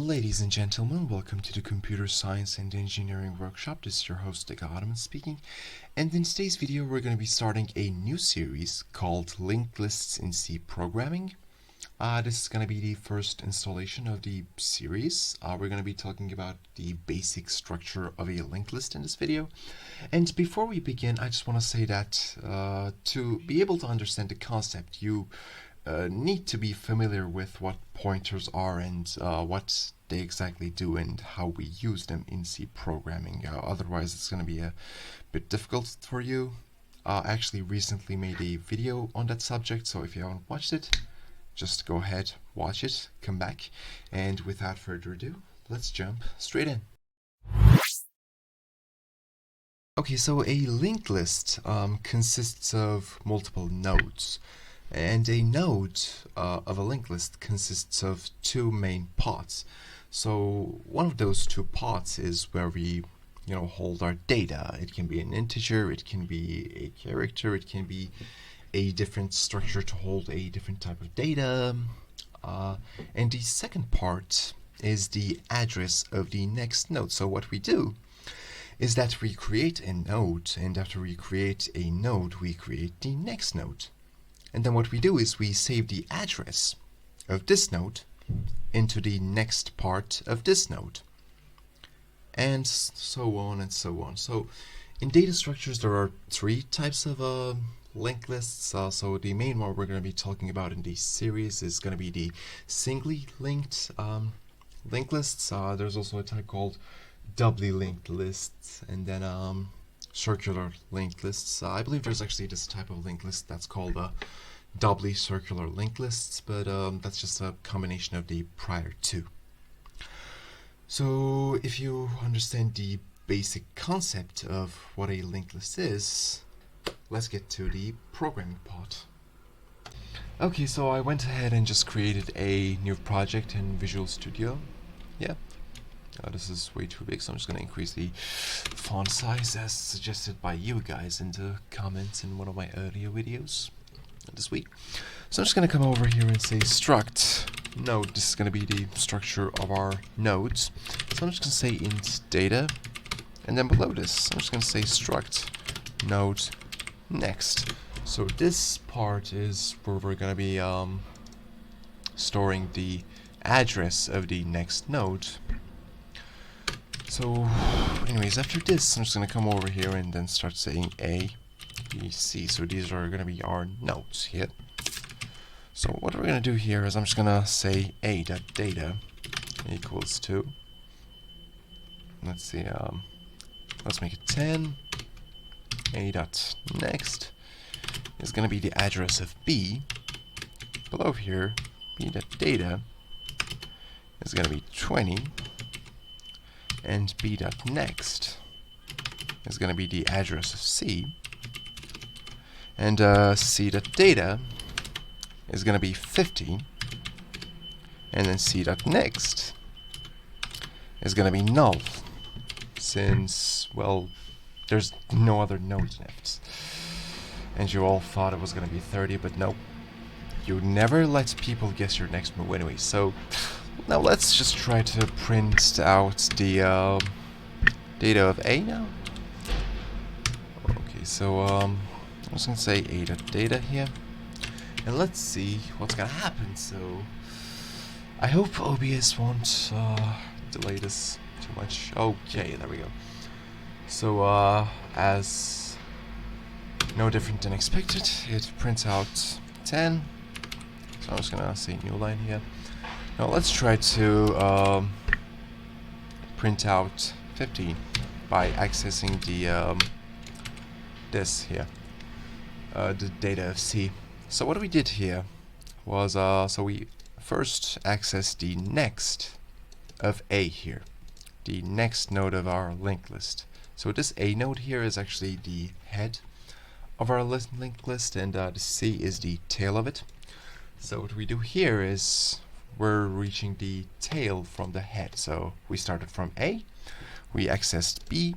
Ladies and gentlemen, welcome to the Computer Science and Engineering Workshop. This is your host, Ottoman speaking. And in today's video, we're going to be starting a new series called Linked Lists in C Programming. This is going to be the first installation of the series. We're going to be talking about the basic structure of a linked list in this video. And before we begin, I just want to say that to be able to understand the concept, you need to be familiar with what pointers are and what they exactly do and how we use them in C programming. Otherwise, it's going to be a bit difficult for you. I actually recently made a video on that subject, so if you haven't watched it, just go ahead, watch it, come back, and without further ado, let's jump straight in. Okay, so a linked list consists of multiple nodes. And a node of a linked list consists of two main parts. So one of those two parts is where we hold our data. It can be an integer, it can be a character, it can be a different structure to hold a different type of data. And the second part is the address of the next node. So what we do is that we create a node, and after we create a node, we create the next node. And then what we do is we save the address of this node into the next part of this node. And so on and so on. So in data structures, there are three types of linked lists. So the main one we're going to be talking about in this series is going to be the singly linked linked lists. There's also a type called doubly linked lists, and then circular linked lists. I believe there's actually this type of linked list that's called doubly circular linked lists, but that's just a combination of the prior two. So if you understand the basic concept of what a linked list is, let's get to the programming part. Okay, so I went ahead and just created a new project in Visual Studio. Yeah. This is way too big, so I'm just going to increase the font size as suggested by you guys in the comments in one of my earlier videos this week. So I'm just going to come over here and say struct node. This is going to be the structure of our nodes. So I'm just going to say int data, and then below this, I'm just going to say struct node next. So this part is where we're going to be storing the address of the next node. So anyways, after this, I'm just going to come over here and then start saying A, B, C. So these are going to be our nodes here. So what we're going to do here is I'm just going to say A.data equals to, let's see, let's make it 10. A.next is going to be the address of B. Below here, B.data is going to be 20. And B.next is going to be the address of C. And C.data is going to be 50. And then C.next is going to be null, since, well, there's no other nodes left. And you all thought it was going to be 30, but no. You never let people guess your next move anyway, so now let's just try to print out the data of A now. Okay, so I'm just going to say A.data here. And let's see what's going to happen. So I hope OBS won't delay this too much. Okay, there we go. So as no different than expected, it prints out 10. So I'm just going to say new line here. Now let's try to print out 50 by accessing the this here, the data of C. So what we did here was so we first accessed the next of A here, the next node of our linked list. So this A node here is actually the head of our linked list, and the C is the tail of it. So what we do here is we're reaching the tail from the head. So we started from A, we accessed B,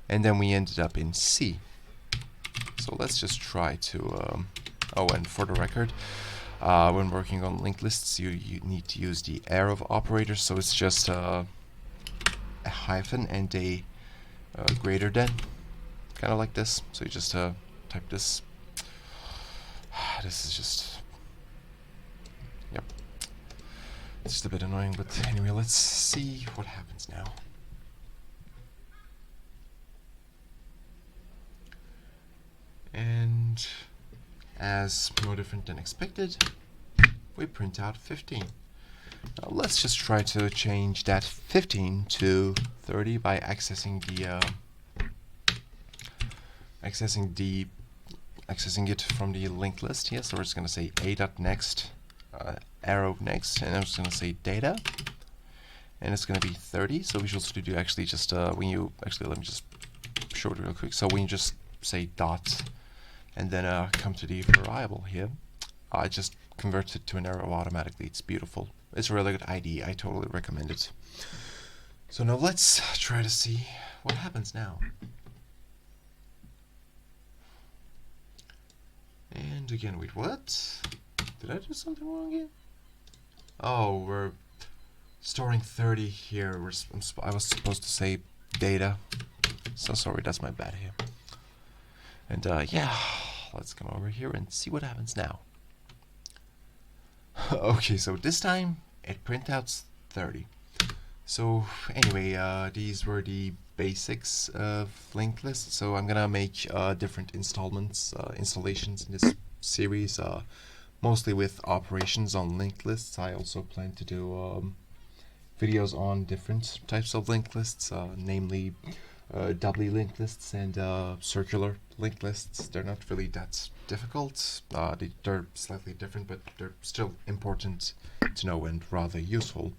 and then we ended up in C. So let's just try to, oh, and for the record, when working on linked lists, you need to use the arrow operator, so it's just a hyphen and a greater than, kind of like this. So you just type this. This is just, yep, it's just a bit annoying, but anyway, let's see what happens now. And as no different than expected, we print out 15. Now let's just try to change that 15 to 30 by accessing it from the linked list here. So we're just going to say a.next, arrow next, and I'm just going to say data, and it's going to be 30. So we should also do actually just when you actually, let me just show it real quick. So when you just say dot and then come to the variable here, it just converts it to an arrow automatically. It's beautiful. It's a really good ID. I totally recommend it. So now let's try to see what happens now. And again, wait, what? Did I do something wrong here? Oh, we're storing 30 here. I was supposed to say data. So sorry, that's my bad here. And yeah, let's come over here and see what happens now. Okay, so this time it prints out 30. So anyway, these were the basics of linked lists. So I'm gonna make different installations in this series, mostly with operations on linked lists. I also plan to do videos on different types of linked lists, namely doubly linked lists and circular linked lists. They're not really that difficult. They're slightly different, but they're still important to know and rather useful.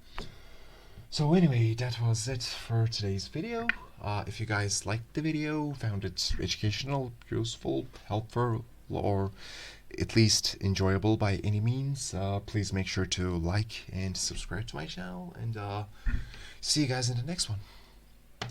So anyway, that was it for today's video. If you guys liked the video, found it educational, useful, helpful, or at least enjoyable by any means, please make sure to like and subscribe to my channel, and see you guys in the next one.